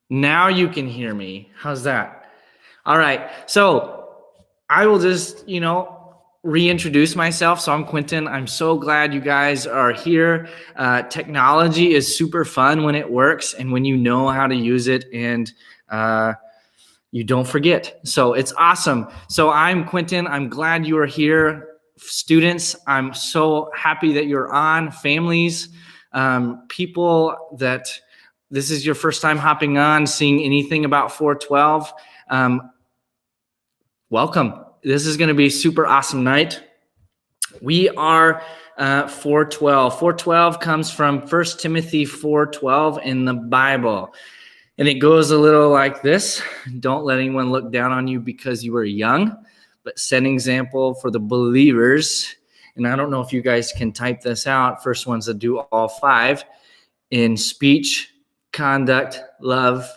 Now you can hear me. How's that? All right. So I will just, reintroduce myself. So I'm Quentin. I'm so glad you guys are here. Technology is super fun when it works and when you know how to use it and you don't forget. So it's awesome. So I'm Quentin. I'm glad you are here. Students, I'm so happy that you're on. Families, people that this is your first time hopping on, seeing anything about 412, welcome. This is going to be a super awesome night. We are 412. 412 comes from 1 Timothy 4:12 in the Bible. And it goes a little like this. Don't let anyone look down on you because you are young, but set an example for the believers. And I don't know if you guys can type this out. First ones that do all five: in speech, conduct, love,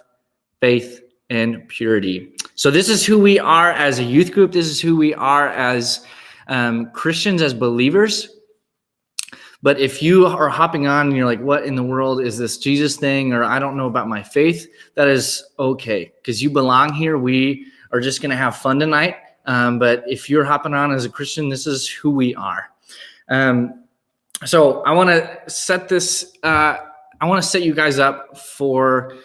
faith, and purity. So this is who we are as a youth group. This is who we are as Christians, as believers. But if you are hopping on and you're like, what in the world is this Jesus thing? Or I don't know about my faith, that is okay, because you belong here. We are just going to have fun tonight. But if you're hopping on as a Christian, this is who we are. So I want to set this, I want to set you guys up for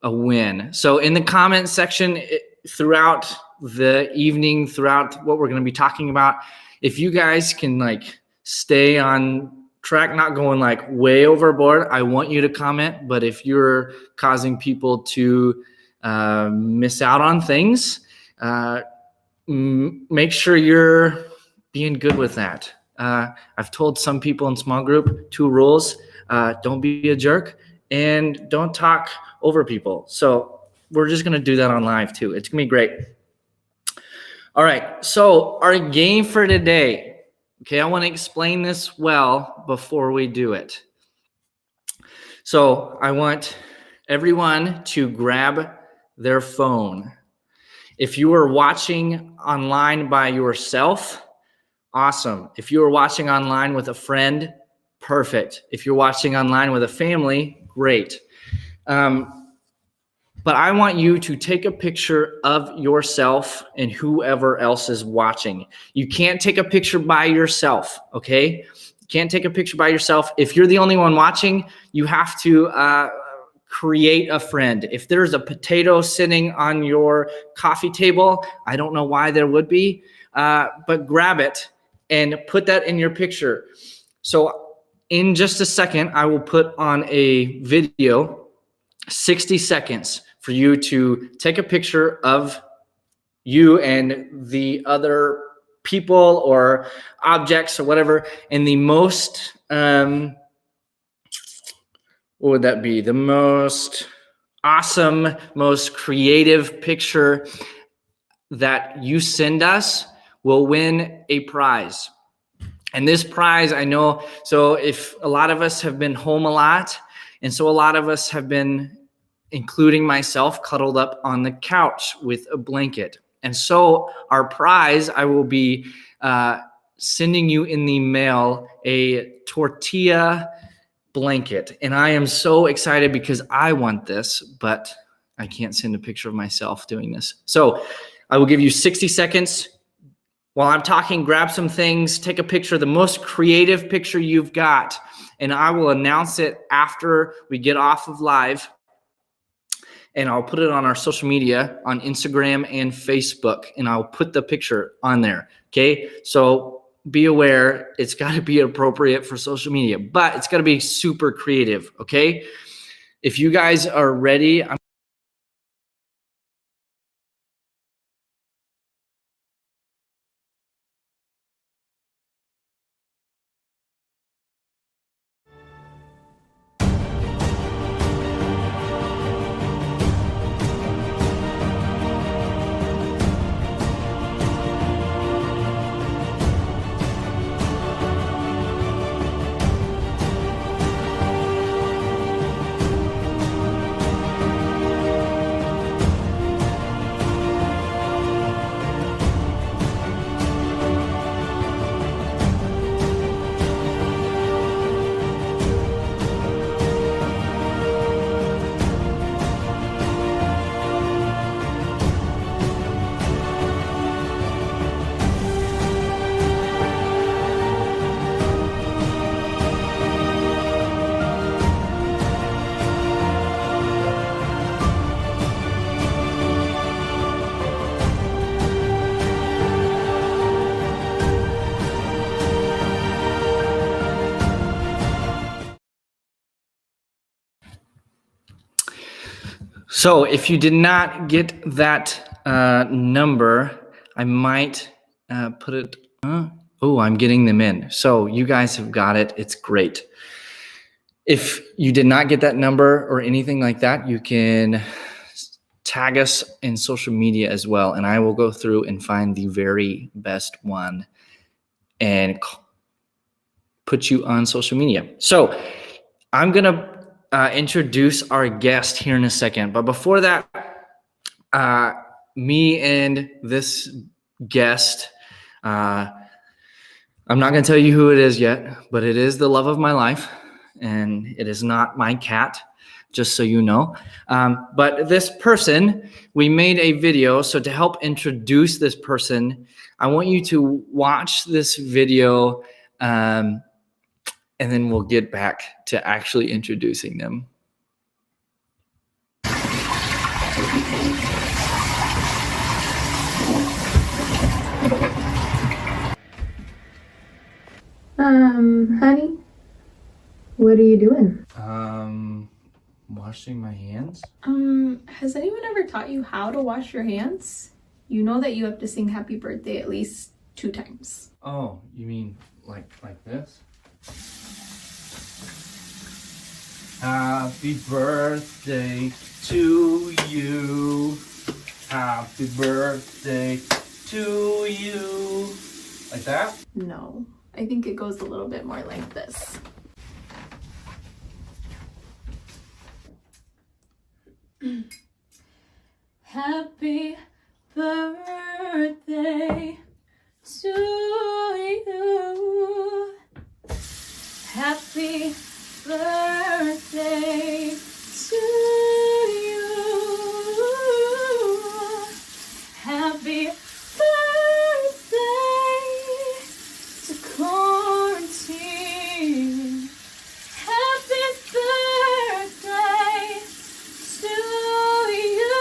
a win. So in the comment section throughout the evening, throughout what we're going to be talking about, if you guys can stay on track, not going way overboard, I want you to comment. But if you're causing people to miss out on things, make sure you're being good with that. I've told some people in small group 2 rules: don't be a jerk and don't talk over people. So we're just going to do that on live too. It's going to be great. All right. So our game for today. Okay, I want to explain this well before we do it. So I want everyone to grab their phone. If you are watching online by yourself, awesome. If you are watching online with a friend, perfect. If you're watching online with a family, great. But I want you to take a picture of yourself and whoever else is watching. You can't take a picture by yourself, okay? You can't take a picture by yourself. If you're the only one watching, you have to create a friend. If there's a potato sitting on your coffee table, I don't know why there would be, but grab it and put that in your picture. So in just a second, I will put on a video, 60 seconds, for you to take a picture of you and the other people or objects or whatever in the most, what would that be? The most awesome, most creative picture that you send us will win a prize. And this prize, I know, so if a lot of us have been home a lot, and so a lot of us have been, including myself, cuddled up on the couch with a blanket. And so our prize, I will be sending you in the mail a tortilla blanket. And I am so excited because I want this, but I can't send a picture of myself doing this. So I will give you 60 seconds. While I'm talking, grab some things, take a picture, the most creative picture you've got, and I will announce it after we get off of live. And I'll put it on our social media on Instagram and Facebook, and I'll put the picture on there. Okay. So be aware, it's got to be appropriate for social media, but it's got to be super creative. Okay. If you guys are ready, So if you did not get that number, I might put it. Oh, I'm getting them in. So you guys have got it. It's great. If you did not get that number or anything like that, you can tag us in social media as well. And I will go through and find the very best one and put you on social media. So I'm going to introduce our guest here in a second. But before that, me and this guest, I'm not going to tell you who it is yet, but it is the love of my life. And it is not my cat, just so you know. But this person, we made a video. So to help introduce this person, I want you to watch this video, and then we'll get back to actually introducing them. Honey, what are you doing? Washing my hands. Has anyone ever taught you how to wash your hands? You know that you have to sing happy birthday at least 2 times. Oh, you mean like this? Happy birthday to you. Happy birthday to you. Like that? No, I think it goes a little bit more like this. Happy birthday to you. Happy birthday to you. Happy birthday to quarantine. Happy birthday to you.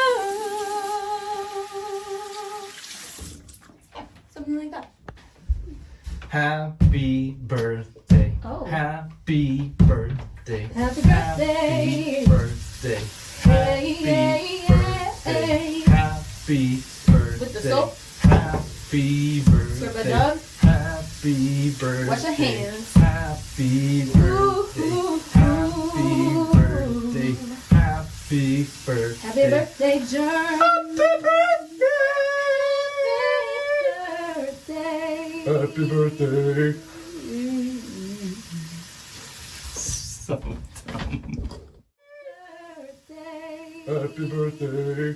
Something like that. Happy birthday. Oh. Happy birthday. Happy birthday. Happy birthday. Hey, Happy hey, birthday. hey. Happy birthday. With the soap? Happy birthday. Rub a dub. Happy birthday. Wash your hands. Happy birthday. Happy birthday. Happy birthday. Happy birthday, John. Happy birthday. Happy birthday. Happy birthday. So dumb. Happy birthday.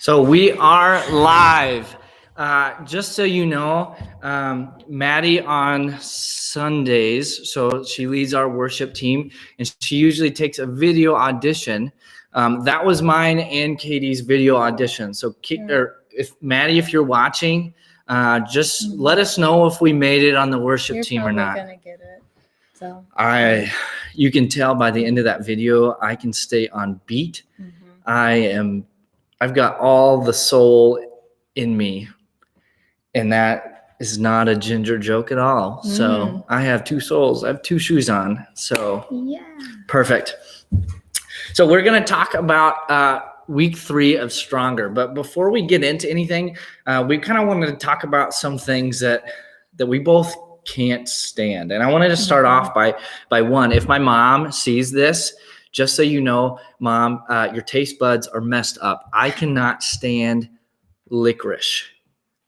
So we are live. Just so you know, Maddie on Sundays, so she leads our worship team, and she usually takes a video audition. That was mine and Katie's video audition. So, if Maddie, if you're watching, just let us know if we made it on the worship team or not. You're probably gonna get it. So You can tell by the end of that video, I can stay on beat. I've got all the soul in me, and that is not a Ginger joke at all. So I have 2 souls. I have 2 shoes on. So yeah. Perfect. So we're going to talk about week 3 of Stronger. But before we get into anything, we kind of wanted to talk about some things that we both can't stand. And I wanted to start off by one. If my mom sees this, just so you know, Mom, your taste buds are messed up. I cannot stand licorice.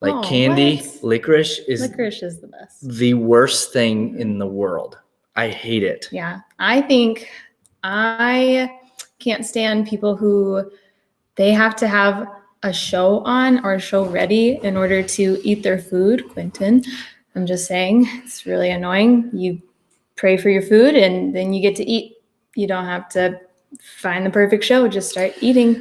Like candy, what? licorice is the best. the worst thing in the world. I hate it. Yeah, I think I can't stand people who they have to have a show on or a show ready in order to eat their food. Quentin, I'm just saying, it's really annoying. You pray for your food and then you get to eat. You don't have to find the perfect show. Just start eating.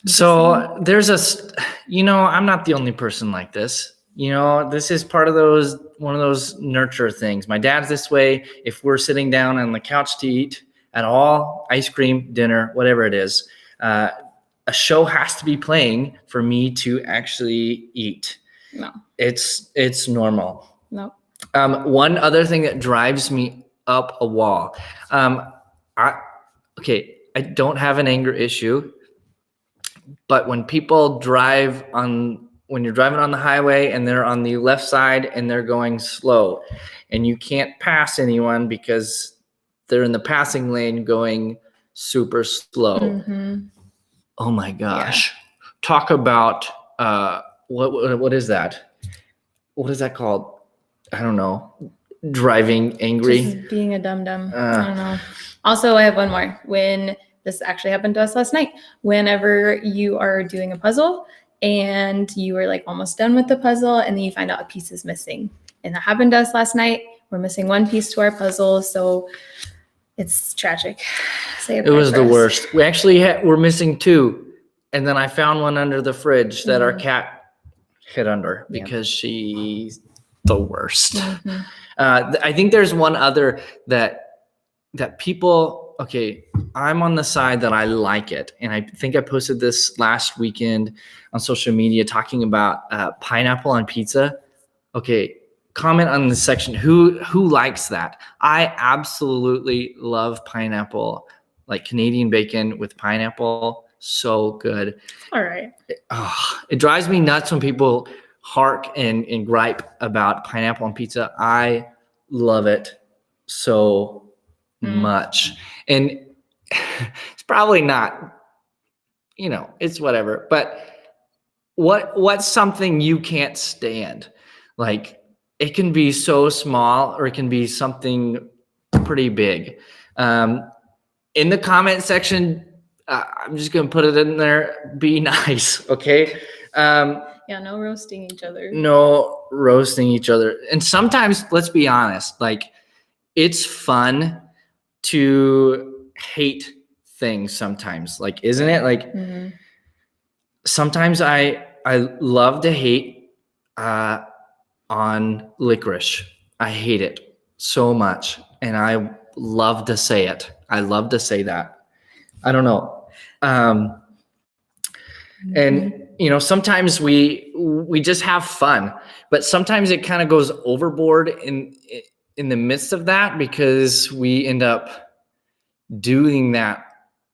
So there's I'm not the only person like this. You know, this is part of one of those nurture things. My dad's this way. If we're sitting down on the couch to eat at all, ice cream, dinner, whatever it is, a show has to be playing for me to actually eat. No. It's normal. No. One other thing that drives me up a wall. I don't have an anger issue, but when people when you're driving on the highway and they're on the left side and they're going slow and you can't pass anyone because they're in the passing lane going super slow. Mm-hmm. Oh my gosh. Yeah. Talk about, what is that? What is that called? I don't know. Driving angry. Just being a dum-dum. I don't know. Also, I have one more. When this actually happened to us last night, whenever you are doing a puzzle and you are like almost done with the puzzle and then you find out a piece is missing. And that happened to us last night. We're missing one piece to our puzzle. So it's tragic. It was the worst. We actually we're missing two. And then I found one under the fridge that our cat hid under because she's the worst. Mm-hmm. I think there's one other that people, okay, I'm on the side that I like it. And I think I posted this last weekend on social media talking about pineapple on pizza. Okay, comment on the section. Who likes that? I absolutely love pineapple, like Canadian bacon with pineapple. So good. All right. It drives me nuts when people hark and gripe about pineapple on pizza. I love it so much. And it's probably not, it's whatever. But what's something you can't stand? Like, it can be so small or it can be something pretty big. In the comment section, I'm just going to put it in there. Be nice. Okay. No roasting each other. No roasting each other. And sometimes, let's be honest, like, it's fun to hate things sometimes. Like, isn't it? Like, sometimes I love to hate on licorice. I hate it so much. And I love to say it. I love to say that. I don't know. And sometimes we just have fun, but sometimes it kind of goes overboard in the midst of that because we end up doing that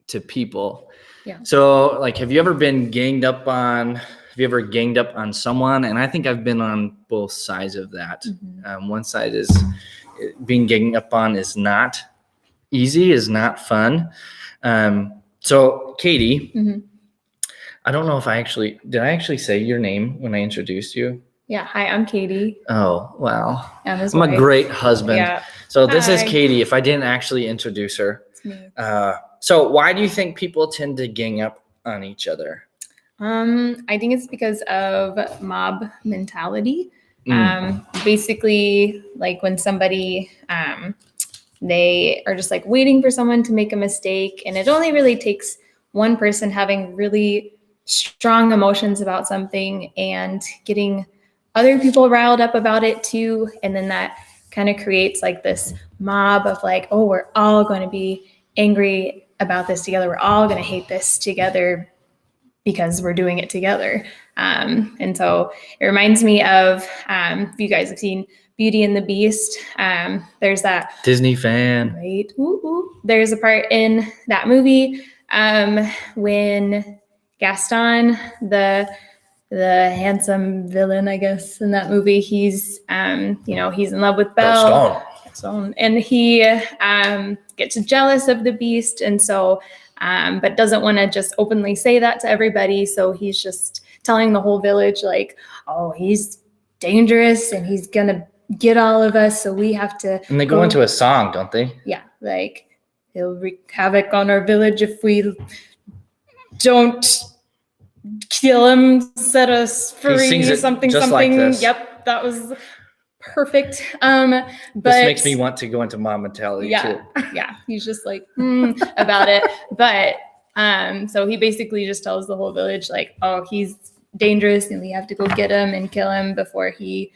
to people. Yeah. So, like, have you ever ganged up on someone? And I think I've been on both sides of that. Mm-hmm. One side is being ganged up on is not easy, is not fun. So Katie, I don't know if did I actually say your name when I introduced you? Yeah. Hi, I'm Katie. Oh, wow. I'm a great husband. Yeah. So this is Katie, if I didn't actually introduce her. It's me. So why do you think people tend to gang up on each other? I think it's because of mob mentality. Basically, like when somebody, they are just like waiting for someone to make a mistake, and it only really takes one person having really strong emotions about something and getting other people riled up about it too. And then that kind of creates like this mob of like, oh, we're all going to be angry about this together. We're all going to hate this together because we're doing it together. And so it reminds me of, if you guys have seen Beauty and the Beast, there's that Disney fan, right? There's a part in that movie when Gaston, the handsome villain, I guess, in that movie, he's he's in love with Belle. Gaston. And he gets jealous of the Beast, and so but doesn't want to just openly say that to everybody. So he's just telling the whole village like, oh, he's dangerous and he's gonna get all of us, so we have to. And they go into a song, don't they? Yeah, like he'll wreak havoc on our village if we don't kill him, set us free, something. Like this. Yep, that was perfect. But this makes me but want to go into mom mentality too. Yeah, he's just like about it. But so he basically just tells the whole village like, oh, he's dangerous and we have to go get him and kill him before he,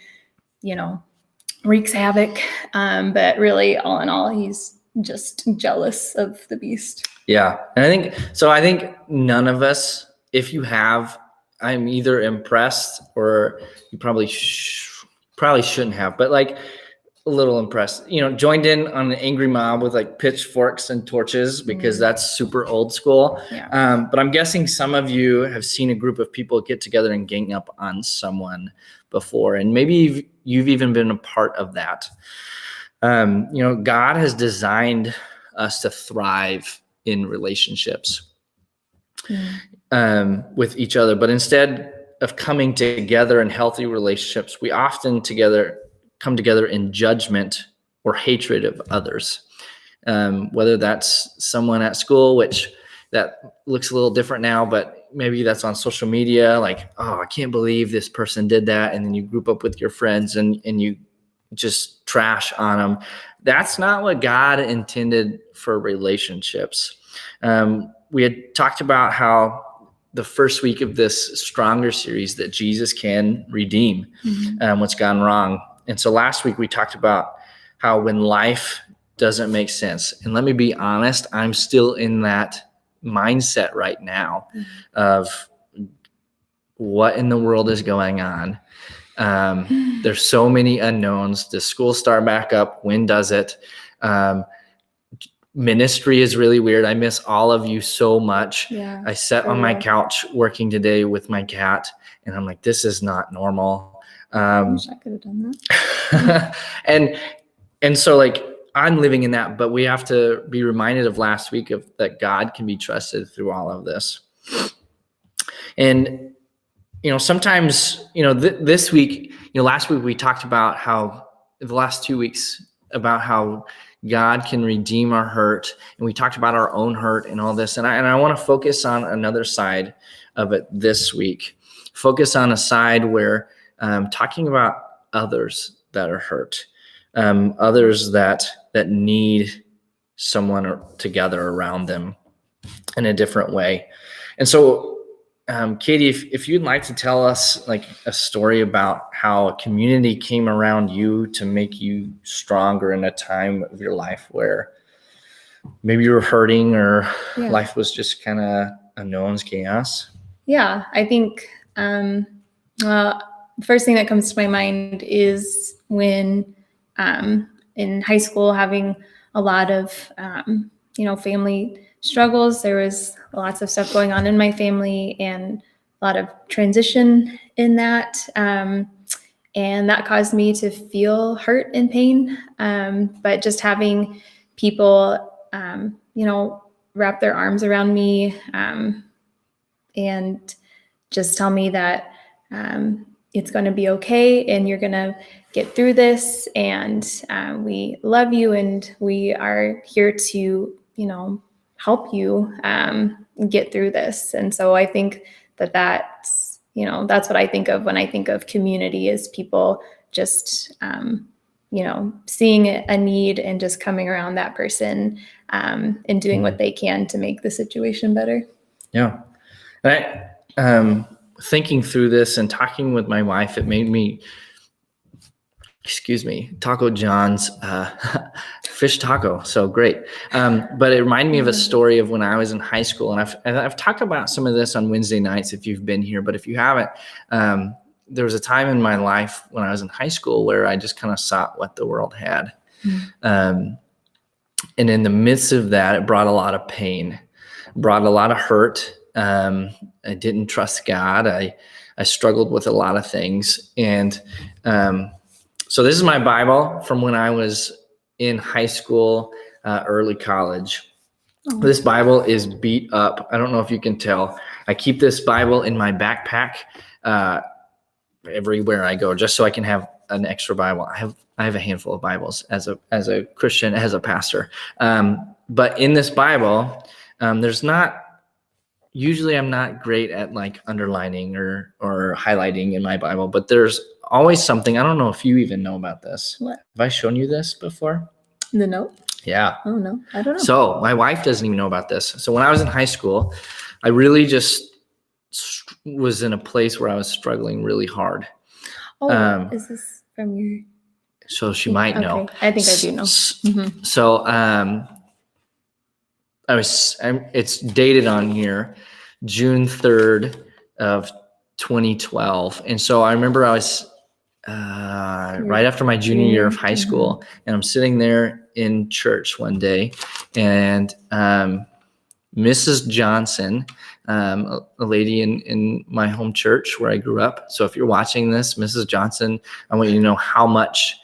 wreaks havoc. But really, all in all, he's just jealous of the beast. Yeah. And I think none of us, if you have, I'm either impressed or you probably shouldn't have, but like a little impressed, joined in on an angry mob with like pitchforks and torches because that's super old school. Yeah. But I'm guessing some of you have seen a group of people get together and gang up on someone before. And maybe you've even been a part of that. God has designed us to thrive in relationships with each other. But instead of coming together in healthy relationships, we often come together in judgment or hatred of others. Whether that's someone at school, which that looks a little different now, but maybe that's on social media, like, oh, I can't believe this person did that. And then you group up with your friends and you just trash on them. That's not what God intended for relationships. We had talked about how the first week of this Stronger series that Jesus can redeem what's gone wrong. And so last week we talked about how when life doesn't make sense, and let me be honest, I'm still in that mindset right now of what in the world is going on. There's so many unknowns. Does school start back up? When does it? Ministry is really weird. I miss all of you so much. Yeah, I sat on my couch working today with my cat and I'm like, this is not normal. I wish I could have done that. and so like I'm living in that, but we have to be reminded of last week of that God can be trusted through all of this. And sometimes this week, last week we talked about how the last 2 weeks about how God can redeem our hurt, and we talked about our own hurt and all this. And I want to focus on another side of it this week. Focus on a side where talking about others that are hurt, others that need someone together around them in a different way. And so, Katie, if you'd like to tell us like a story about how a community came around you to make you stronger in a time of your life where maybe you were hurting or life was just kind of a no one's chaos. Yeah, I think the first thing that comes to my mind is when in high school, having a lot of, family struggles. There was lots of stuff going on in my family and a lot of transition in that. And that caused me to feel hurt and pain. But just having people, wrap their arms around me and just tell me that it's going to be okay and you're going to get through this, and we love you and we are here to, help you get through this. And so I think that's what I think of when I think of community, is people just, seeing a need and just coming around that person and doing what they can to make the situation better. Yeah. And thinking through this and talking with my wife, it made me, Taco John's fish taco. So great. But it reminded me of a story of when I was in high school. And I've talked about some of this on Wednesday nights if you've been here. But if you haven't, there was a time in my life when I was in high school where I just kind of sought what the world had. And in the midst of that, it brought a lot of pain, brought a lot of hurt. I didn't trust God. I struggled with a lot of things. And so this is my Bible from when I was in high school, early college. Oh. This Bible is beat up. I don't know if you can tell. I keep this Bible in my backpack everywhere I go, just so I can have an extra Bible. I have a handful of Bibles as a Christian, as a pastor. But in this Bible, there's not. Usually I'm not great at like underlining or highlighting in my Bible, but there's always something. I don't know if you even know about this. What? Have I shown you this before? The note? Yeah. Oh, no, I don't know. So my wife doesn't even know about this. So when I was in high school, I really just was in a place where I was struggling really hard. Oh, is this from your? So she might know. Okay, I think I do know. Mhm. So it's dated on here, June 3rd of 2012. And so I remember I was right after my junior year of high school, and I'm sitting there in church one day, and Mrs. Johnson, a lady in my home church where I grew up. So if you're watching this, Mrs. Johnson, I want you to know how much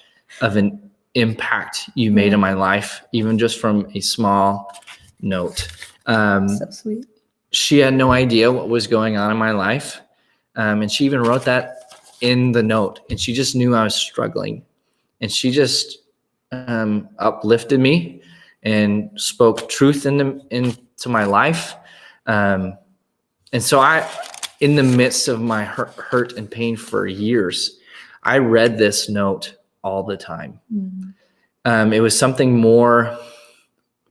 of an impact you made in my life, even just from a small note. So sweet. She had no idea what was going on in my life. And she even wrote that in the note, and she just knew I was struggling, and she just uplifted me and spoke truth into my life. And so in the midst of my hurt and pain for years, I read this note all the time. It was something more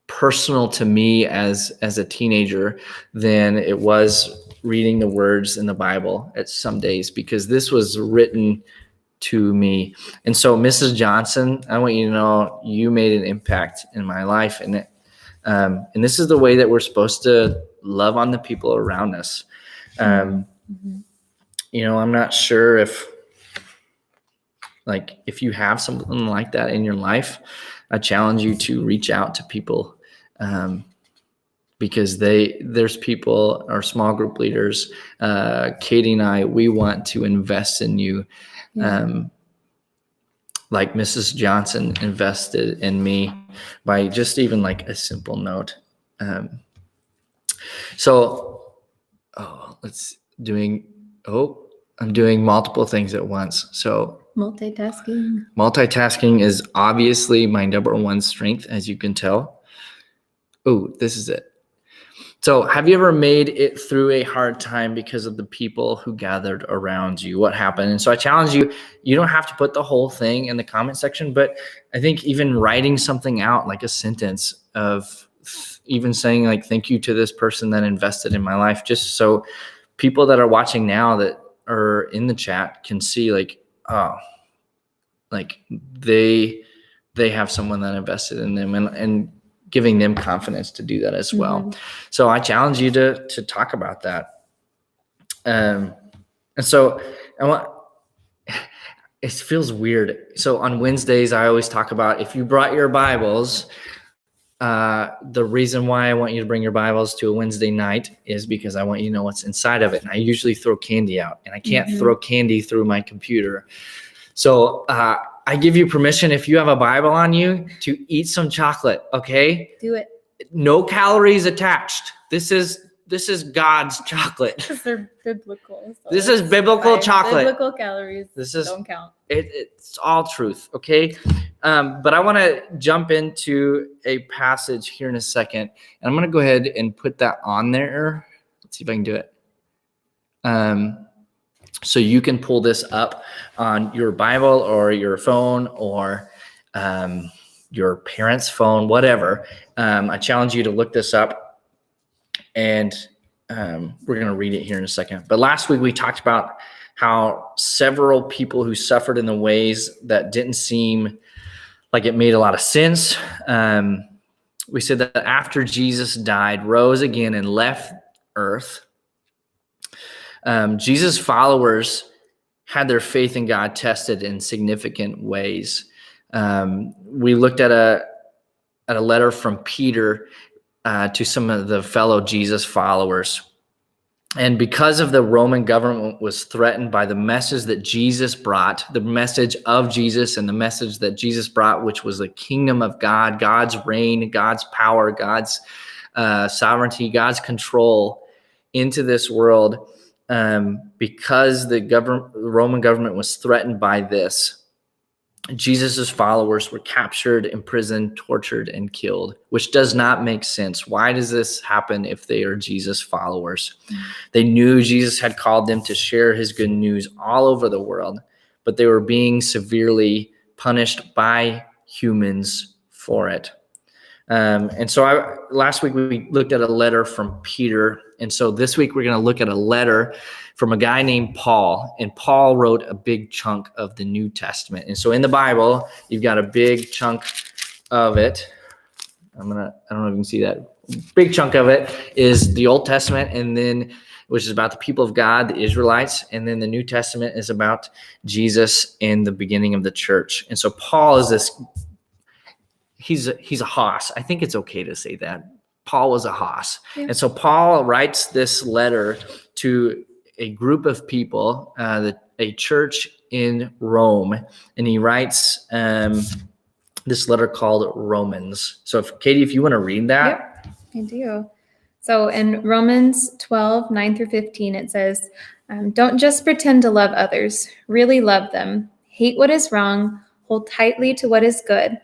personal to me as a teenager than it was reading the words in the Bible at some days, because this was written to me. And so, Mrs. Johnson, I want you to know you made an impact in my life, and this is the way that we're supposed to love on the people around us. I'm not sure if you have something like that in your life. I challenge you to reach out to people, because there's people, our small group leaders, Katie and I, we want to invest in you. Like Mrs. Johnson invested in me by just even like a simple note. I'm doing multiple things at once. So multitasking is obviously my number one strength, as you can tell. Oh, this is it. So have you ever made it through a hard time because of the people who gathered around you? What happened? And so I challenge you, you don't have to put the whole thing in the comment section, but I think even writing something out, like a sentence of even saying like, thank you to this person that invested in my life, just so people that are watching now that are in the chat can see like, oh, like they have someone that invested in them, and giving them confidence to do that as well. So I challenge you to talk about that. And so it feels weird. So on Wednesdays, I always talk about, if you brought your Bibles, the reason why I want you to bring your Bibles to a Wednesday night is because I want you to know what's inside of it. And I usually throw candy out, and I can't throw candy through my computer. So I give you permission, if you have a Bible on you, to eat some chocolate, okay? Do it. No calories attached. This is God's chocolate. Because they're biblical. So this is biblical chocolate. Biblical calories don't count. It's all truth, okay? But I want to jump into a passage here in a second, and I'm going to go ahead and put that on there. Let's see if I can do it. So you can pull this up on your Bible or your phone or your parents' phone, whatever. I challenge you to look this up, and we're going to read it here in a second. But last week we talked about how several people who suffered in the ways that didn't seem like it made a lot of sense. We said that after Jesus died, rose again, and left earth, Jesus' followers had their faith in God tested in significant ways. We looked at a letter from Peter to some of the fellow Jesus followers. And because of the Roman government was threatened by the message that Jesus brought, the message of Jesus and the message that Jesus brought, which was the kingdom of God, God's reign, God's power, God's sovereignty, God's control into this world. Because the Roman government was threatened by this, Jesus's followers were captured, imprisoned, tortured, and killed, which does not make sense. Why does this happen if they are Jesus followers? They knew Jesus had called them to share his good news all over the world, but they were being severely punished by humans for it. And so last week we looked at a letter from Peter. And so this week we're going to look at a letter from a guy named Paul. And Paul wrote a big chunk of the New Testament. And so in the Bible, you've got a big chunk of it. I don't know if you can see that. Big chunk of it is the Old Testament, and then which is about the people of God, the Israelites. And then the New Testament is about Jesus and the beginning of the church. And so Paul is this, he's a hoss. I think it's okay to say that. Paul was a hoss. Yeah. And so Paul writes this letter to a group of people, a church in Rome. And he writes this letter called Romans. So Katie, if you want to read that. Yep, I do. So in Romans 12, 9 through 15, it says, don't just pretend to love others, really love them. Hate what is wrong, hold tightly to what is good.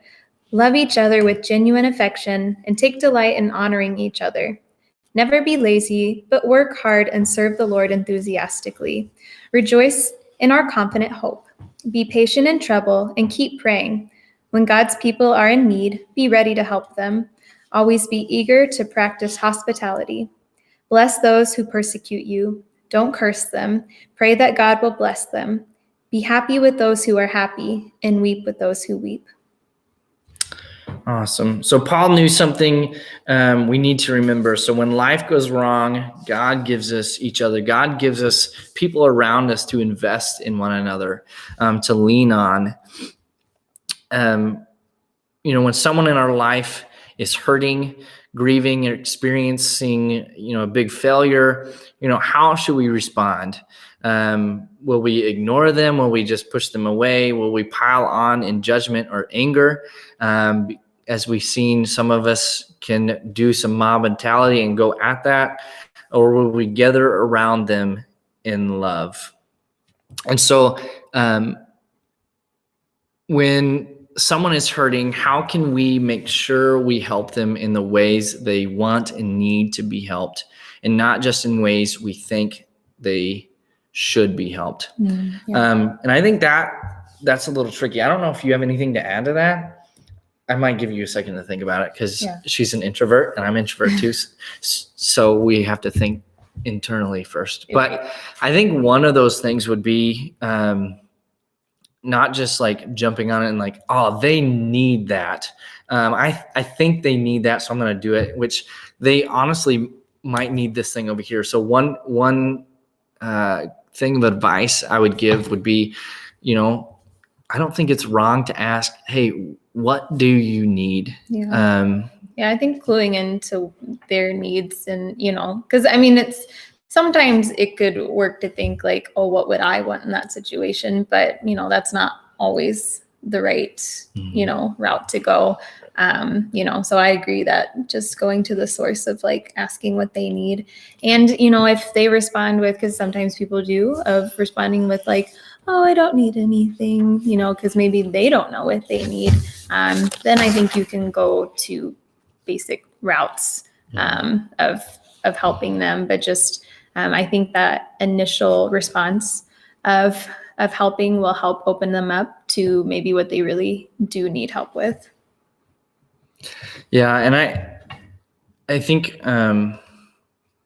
Love each other with genuine affection and take delight in honoring each other. Never be lazy, but work hard and serve the Lord enthusiastically. Rejoice in our confident hope. Be patient in trouble and keep praying. When God's people are in need, be ready to help them. Always be eager to practice hospitality. Bless those who persecute you. Don't curse them. Pray that God will bless them. Be happy with those who are happy and weep with those who weep. Awesome. So Paul knew something we need to remember. So when life goes wrong, God gives us each other. God gives us people around us to invest in one another, to lean on. When someone in our life is hurting, grieving, or experiencing, a big failure, how should we respond? Will we ignore them? Will we just push them away? Will we pile on in judgment or anger? As we've seen, some of us can do some mob mentality and go at that, or will we gather around them in love? And so when someone is hurting, how can we make sure we help them in the ways they want and need to be helped, and not just in ways we think they should be helped? Yeah. And I think that's a little tricky. I don't know if you have anything to add to that. I might give you a second to think about it, because she's an introvert and I'm an introvert too. So we have to think internally first. But I think one of those things would be not just like jumping on it and like, oh, they need that. I think they need that, so I'm going to do it, which they honestly might need this thing over here. So one thing of advice I would give would be, I don't think it's wrong to ask, hey, what do you need? Yeah. I think cluing into their needs and, because it's sometimes it could work to think like, oh, what would I want in that situation? But, that's not always the right, route to go. So I agree that just going to the source of like asking what they need. And, if they respond with, because sometimes people do, of responding with like, oh, I don't need anything, because maybe they don't know what they need. Then I think you can go to basic routes of helping them. But just I think that initial response of helping will help open them up to maybe what they really do need help with. Yeah, and I think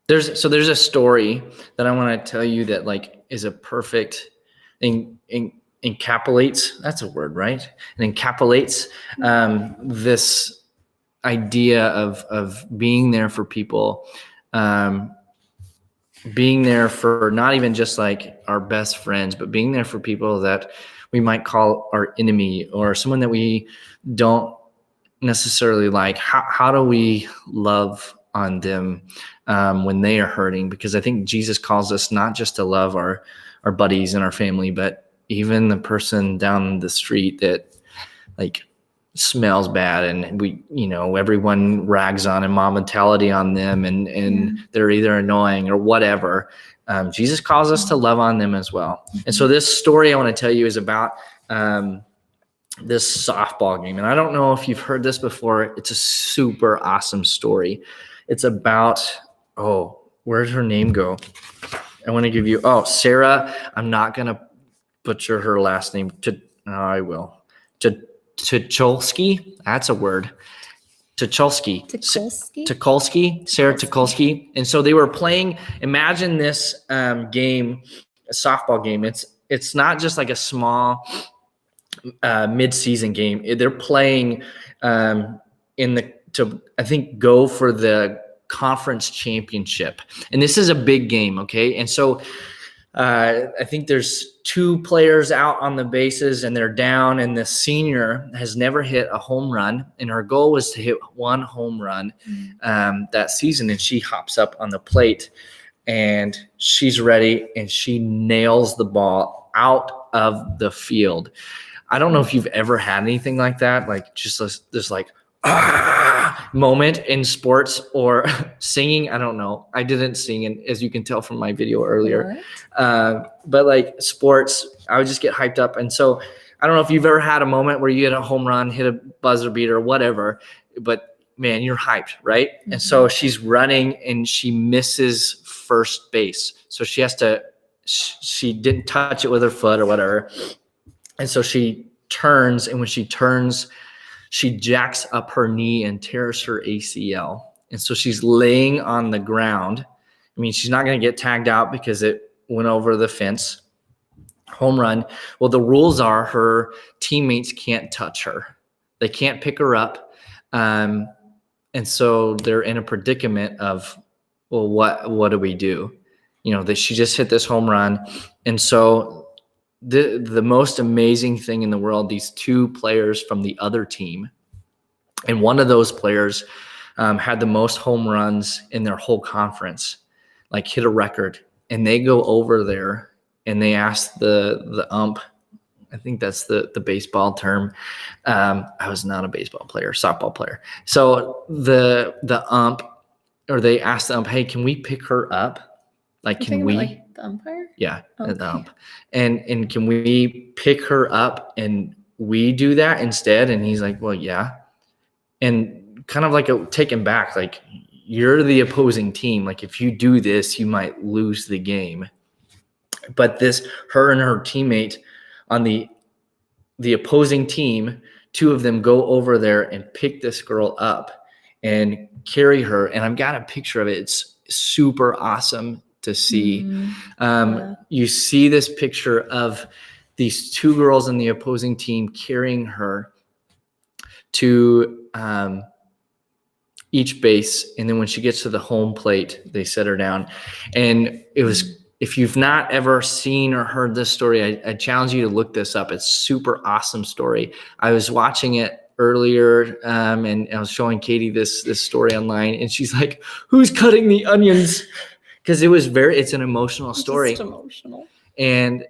there's a story that I want to tell you that like is a perfect encapsulates, that's a word, right? And encapsulates this idea of being there for people, being there for not even just like our best friends, but being there for people that we might call our enemy or someone that we don't necessarily like. How do we love on them when they are hurting? Because I think Jesus calls us not just to love our buddies and our family, but even the person down the street that like smells bad and we, everyone rags on and mob mentality on them and they're either annoying or whatever. Jesus calls us to love on them as well. And so this story I want to tell you is about this softball game. And I don't know if you've heard this before. It's a super awesome story. It's about, where'd her name go? I want to give you, Sarah. I'm not going to butcher her last name. I will. Tucholsky. That's a word. Tucholsky. Tukolsky? Sarah Tucholsky. And so they were playing, imagine this game, a softball game. It's not just like a small mid-season game. They're playing to I think go for the conference championship. And this is a big game, okay? And so I think there's 2 players out on the bases and they're down, and the senior has never hit a home run, and her goal was to hit 1 home run that season. And she hops up on the plate and she's ready, and she nails the ball out of the field. I don't know if you've ever had anything like that, like just this like moment in sports or singing. I don't know. I didn't sing, and as you can tell from my video earlier, but like sports, I would just get hyped up. And so I don't know if you've ever had a moment where you hit a home run, hit a buzzer beater, whatever, but man, you're hyped, right? Mm-hmm. And so she's running and she misses first base. So she didn't touch it with her foot or whatever. And so she turns, and when she turns, she jacks up her knee and tears her ACL. And so she's laying on the ground. I mean, she's not going to get tagged out because it went over the fence. Home run. Well, the rules are her teammates can't touch her. They can't pick her up. And so they're in a predicament of, well, what do we do? You know, that she just hit this home run. And so the most amazing thing in the world, these 2 players from the other team, and one of those players had the most home runs in their whole conference, like hit a record. And they go over there and they ask the ump, I think that's the baseball term. I was not a baseball player, softball player. So the ump, or they ask the ump, hey, can we pick her up? Like, can we? Like the umpire? Yeah, okay. The ump. And can we pick her up and we do that instead? And he's like, well, yeah. And kind of like taken back, like, you're the opposing team. Like, if you do this, you might lose the game. But her and her teammate on the opposing team, 2 of them go over there and pick this girl up and carry her. And I've got a picture of it. It's super awesome to see. You see this picture of these 2 girls in the opposing team carrying her to each base. And then when she gets to the home plate, they set her down. And it was, if you've not ever seen or heard this story, I challenge you to look this up. It's a super awesome story. I was watching it earlier and I was showing Katie this story online, and she's like, who's cutting the onions? Because it's an emotional story. Just emotional. And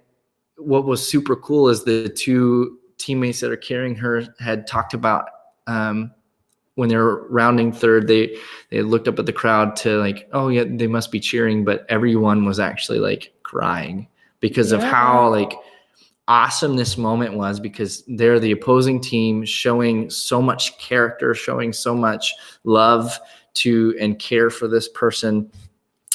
what was super cool is the 2 teammates that are carrying her had talked about when they were rounding third, they looked up at the crowd to like, oh yeah, they must be cheering, but everyone was actually like crying because of how like awesome this moment was, because they're the opposing team showing so much character, showing so much love to and care for this person.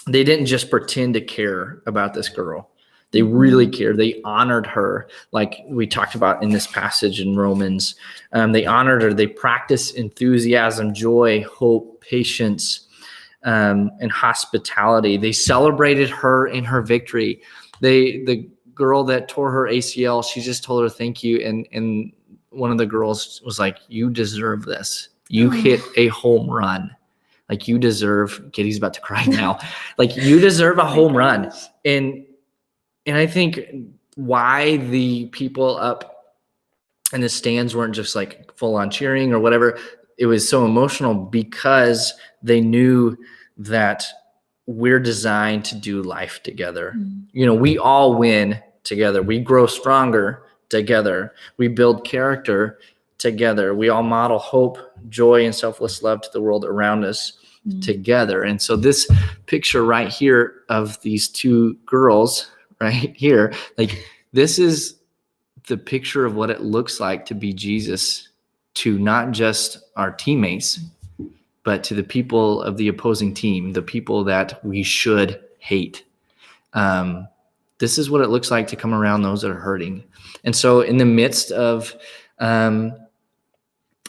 They didn't just pretend to care about this girl. They really cared. They honored her, like we talked about in this passage in Romans. They honored her. They practiced enthusiasm, joy, hope, patience, and hospitality. They celebrated her in her victory. The girl that tore her ACL, she just told her thank you. And one of the girls was like, you deserve this. You hit a home run. Like, you deserve, Katie's about to cry now. Like, you deserve a home run. And I think why the people up in the stands weren't just like full on cheering or whatever, it was so emotional because they knew that we're designed to do life together. You know, we all win together. We grow stronger together. We build character together. We all model hope, joy, and selfless love to the world around us together. And so this picture right here of these 2 girls right here, like, this is the picture of what it looks like to be Jesus to not just our teammates, but to the people of the opposing team, the people that we should hate. This is what it looks like to come around those that are hurting. And so in the midst of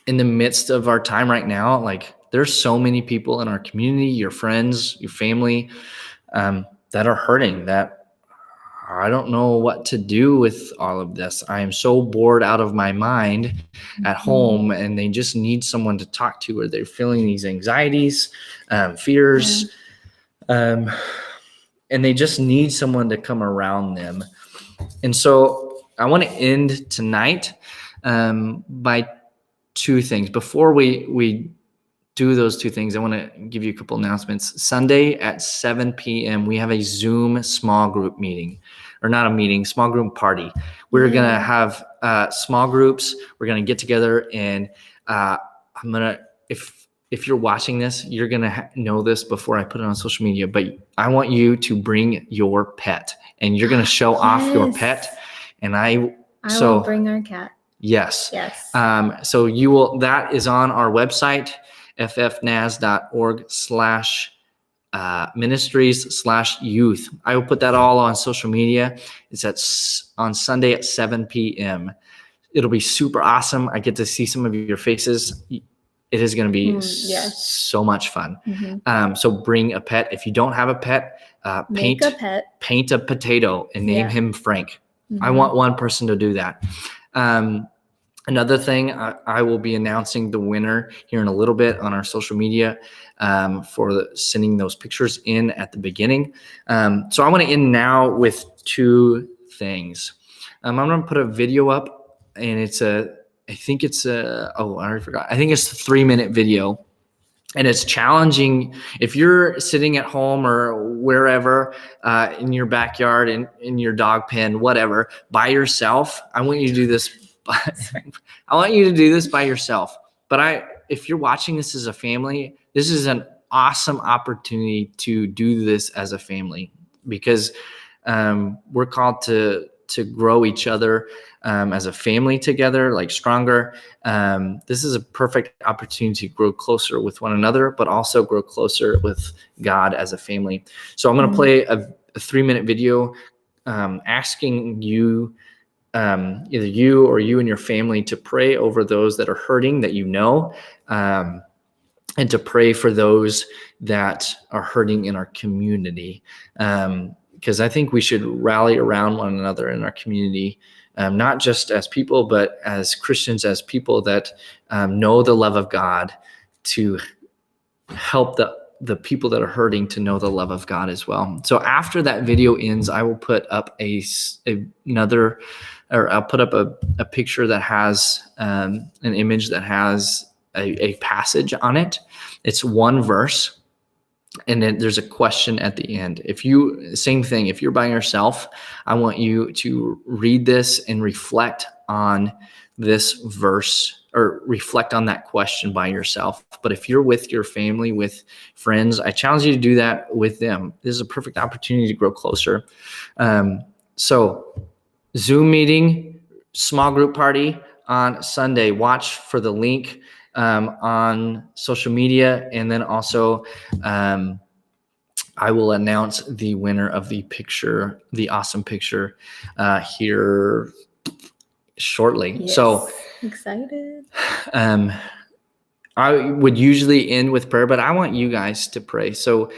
in the midst of our time right now, like there's so many people in our community, your friends, your family, that are hurting, that I don't know what to do with all of this. I am so bored out of my mind at home, and they just need someone to talk to, or they're feeling these anxieties, fears, and they just need someone to come around them. And so I want to end tonight by two things. Before we do those two things, I want to give you a couple announcements. Sunday at 7 p.m., we have a Zoom small group meeting, or not a meeting, small group party. We're going to have small groups. We're going to get together, and I'm going to, if you're watching this, you're going to know this before I put it on social media, but I want you to bring your pet, and you're going to show off your pet. And I will bring our cat. Yes. Yes. So you will, that is on our website, ffnas.org/ministries/youth. I will put that all on social media. It's on Sunday at 7 p.m. It'll be super awesome. I get to see some of your faces. It is going to be so much fun. So bring a pet. If you don't have a pet, paint a potato and name him Frank. I want one person to do that. Another thing, I will be announcing the winner here in a little bit on our social media for sending those pictures in at the beginning. So I want to end now with two things. I'm going to put a video up, and I think it's a 3-minute video. And it's challenging if you're sitting at home or wherever, in your backyard, in your dog pen, whatever, by yourself. I want you to do this. I want you to do this by yourself. But if you're watching this as a family, this is an awesome opportunity to do this as a family, because we're called to grow each other as a family together, like stronger. This is a perfect opportunity to grow closer with one another, but also grow closer with God as a family. So I'm going to play a 3-minute video asking you, either you or you and your family, to pray over those that are hurting that you know, and to pray for those that are hurting in our community. Because I think we should rally around one another in our community, not just as people, but as Christians, as people that know the love of God, to help the people that are hurting to know the love of God as well. So after that video ends, I will put up I'll put up a picture that has an image that has a passage on it. It's one verse. And then there's a question at the end. Same thing, if you're by yourself, I want you to read this and reflect on this verse, or reflect on that question by yourself. But if you're with your family, with friends, I challenge you to do that with them. This is a perfect opportunity to grow closer. So Zoom meeting, small group party on Sunday. Watch for the link on social media, and then also I will announce the winner of the picture, the awesome picture, here shortly. Yes, so excited. I would usually end with prayer, but I want you guys to pray. So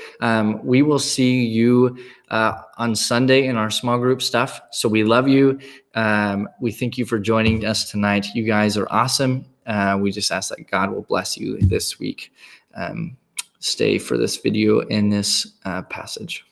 we will see you on Sunday in our small group stuff. So we love you. We thank you for joining us tonight. You guys are awesome. We just ask that God will bless you this week. Stay for this video in this passage.